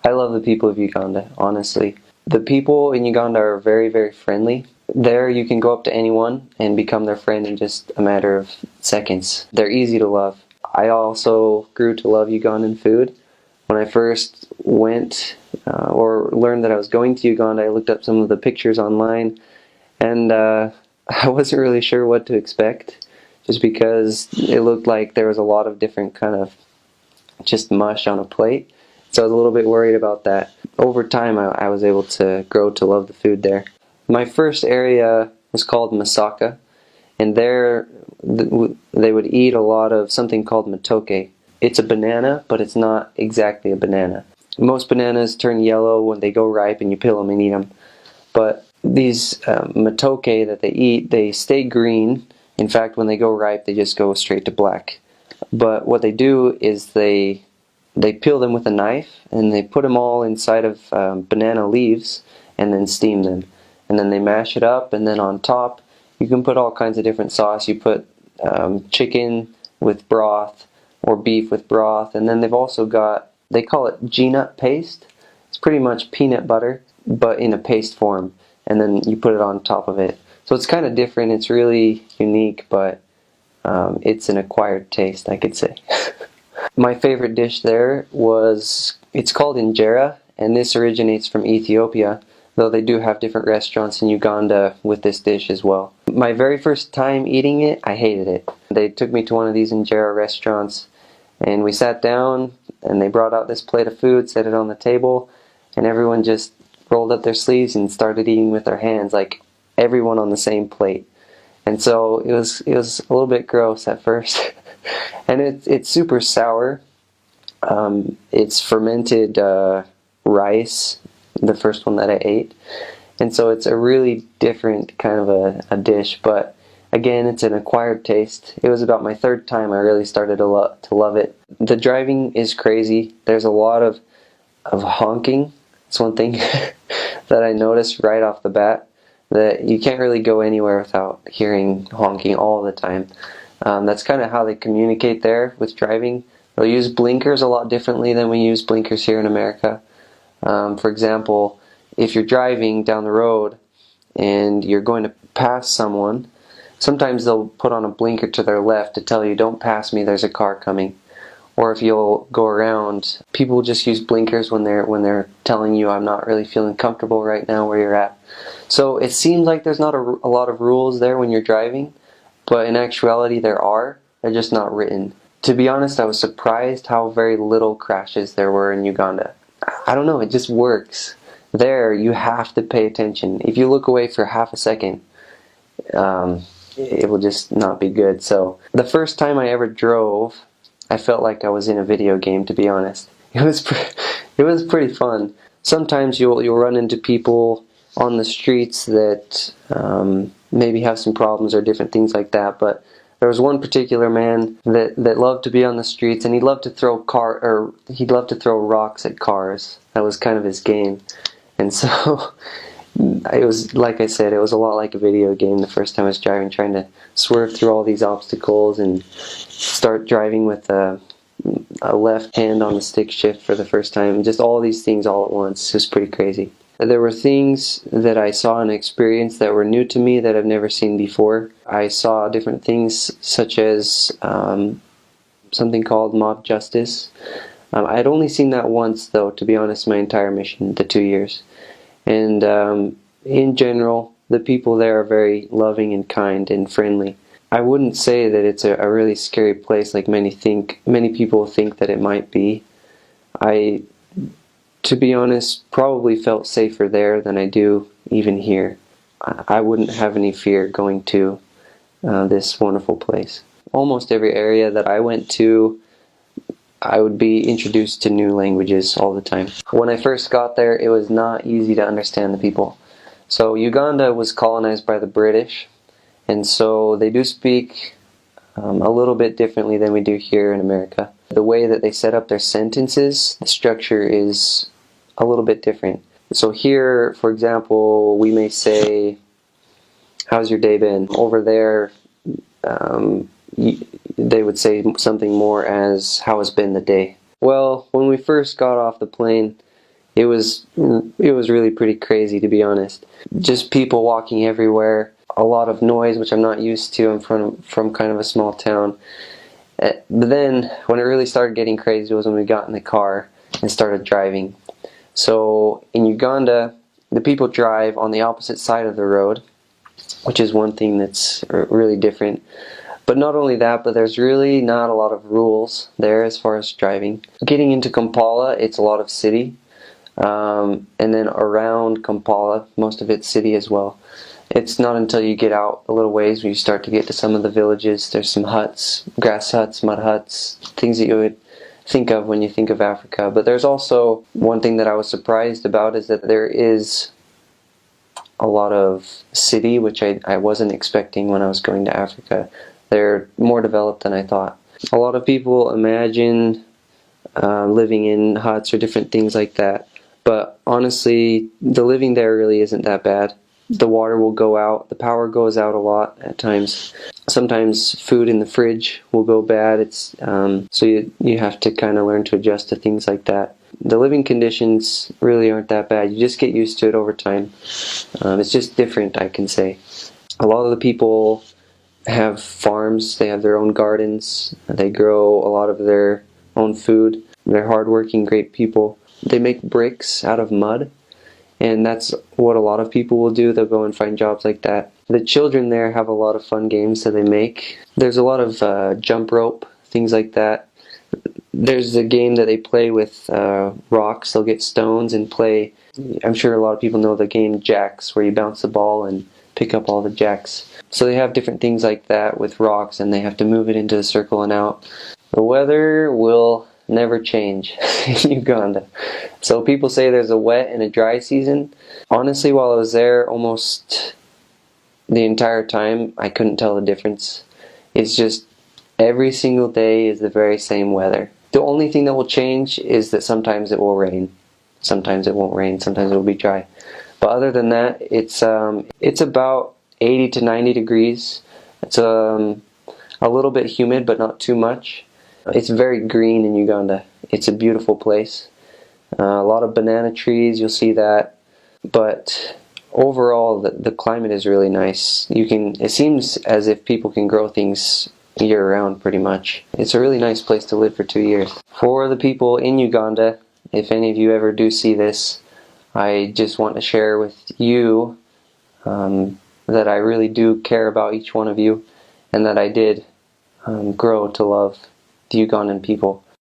I love the people of Uganda, honestly. The people in Uganda are very, very friendly. There you can go up to anyone and become their friend in just a matter of seconds. They're easy to love. I also grew to love Ugandan food. When I first went or learned that I was going to Uganda, I looked up some of the pictures online, and I wasn't really sure what to expect, just because it looked like there was a lot of different kind of just mush on a plate. So I was a little bit worried about that. Over time, I was able to grow to love the food there. My first area was called Masaka, and there they would eat a lot of something called matoke. It's a banana, but it's not exactly a banana. Most bananas turn yellow when they go ripe and you peel them and eat them. But these matoke that they eat, they stay green. In fact, when they go ripe, they just go straight to black. But what they do is they peel them with a knife and they put them all inside of banana leaves and then steam them. And then they mash it up, and then on top you can put all kinds of different sauce. You put chicken with broth or beef with broth, and then they've also got, they call it G-nut paste. It's pretty much peanut butter, but in a paste form, and then you put it on top of it. So it's kind of different, it's really unique, but it's an acquired taste, I could say. My favorite dish there was, it's called injera, and this originates from Ethiopia, though they do have different restaurants in Uganda with this dish as well. My very first time eating it, I hated it. They took me to one of these injera restaurants, and we sat down, and they brought out this plate of food, set it on the table, and everyone just rolled up their sleeves and started eating with their hands, like everyone on the same plate. And so it was a little bit gross at first. And it's super sour. It's fermented rice, the first one that I ate. And so it's a really different kind of a dish, but again, it's an acquired taste. It was about my third time I really started to love it. The driving is crazy. There's a lot of honking. It's one thing that I noticed right off the bat, that you can't really go anywhere without hearing honking all the time. That's kind of how they communicate there with driving. They'll use blinkers a lot differently than we use blinkers here in America. For example, if you're driving down the road and you're going to pass someone, sometimes they'll put on a blinker to their left to tell you, don't pass me, there's a car coming. Or if you'll go around, people just use blinkers when they're telling you, I'm not really feeling comfortable right now where you're at. So it seems like there's not a lot of rules there when you're driving, but in actuality there are. They're just not written. To be honest, I was surprised how very little crashes there were in Uganda. I don't know, it just works. There, you have to pay attention. If you look away for half a second, it will just not be good. So the first time I ever drove, I felt like I was in a video game, to be honest. It was pretty fun. Sometimes you'll run into people on the streets that maybe have some problems or different things like that, but there was one particular man that loved to be on the streets, and he'd love to throw rocks at cars. That was kind of his game. And so it was, like I said, it was a lot like a video game the first time I was driving, trying to swerve through all these obstacles and start driving with a left hand on the stick shift for the first time. Just all these things all at once. It was pretty crazy. There were things that I saw and experienced that were new to me that I've never seen before. I saw different things such as something called mob justice. I'd only seen that once, though, to be honest, my entire mission, the 2 years. And in general, the people there are very loving and kind and friendly. I wouldn't say that it's a really scary place like many people think that it might be. I, to be honest, probably felt safer there than I do even here. I wouldn't have any fear going to this wonderful place. Almost every area that I went to, I would be introduced to new languages all the time. When I first got there, it was not easy to understand the people. So Uganda was colonized by the British, and so they do speak a little bit differently than we do here in America. The way that they set up their sentences, the structure is a little bit different. So here, for example, we may say, how's your day been? Over there, they would say something more as, how has been the day? Well, when we first got off the plane, it was really pretty crazy, to be honest. Just people walking everywhere, a lot of noise, which I'm not used to. I'm from kind of a small town. But then when it really started getting crazy was when we got in the car and started driving. So in Uganda, the people drive on the opposite side of the road, which is one thing that's really different. But not only that, but there's really not a lot of rules there as far as driving. Getting into Kampala, it's a lot of city. And then around Kampala, most of it's city as well. It's not until you get out a little ways when you start to get to some of the villages. There's some huts, grass huts, mud huts, things that you would think of when you think of Africa. But there's also one thing that I was surprised about is that there is a lot of city, which I wasn't expecting when I was going to Africa. They're more developed than I thought. A lot of people imagine living in huts or different things like that. But honestly, the living there really isn't that bad. The water will go out, the power goes out a lot at times. Sometimes food in the fridge will go bad. So you have to kind of learn to adjust to things like that. The living conditions really aren't that bad. You just get used to it over time. It's just different, I can say. A lot of the people have farms, they have their own gardens, they grow a lot of their own food. They're hardworking, great people. They make bricks out of mud, and that's what a lot of people will do. They'll go and find jobs like that. The children there have a lot of fun games that they make. There's a lot of jump rope, things like that. There's a game that they play with rocks. They'll get stones and play. I'm sure a lot of people know the game Jacks, where you bounce the ball and pick up all the jacks. So they have different things like that with rocks, and they have to move it into a circle and out. The weather will never change in Uganda. So people say there's a wet and a dry season. Honestly, while I was there almost the entire time, I couldn't tell the difference. It's just every single day is the very same weather. The only thing that will change is that sometimes it will rain. Sometimes it won't rain, sometimes it will be dry. But other than that, it's about 80 to 90 degrees. It's a little bit humid, but not too much. It's very green in Uganda. It's a beautiful place. A lot of banana trees, you'll see that. But overall, the climate is really nice. It seems as if people can grow things year-round pretty much. It's a really nice place to live for 2 years. For the people in Uganda, if any of you ever do see this, I just want to share with you that I really do care about each one of you, and that I did grow to love the Ugandan people.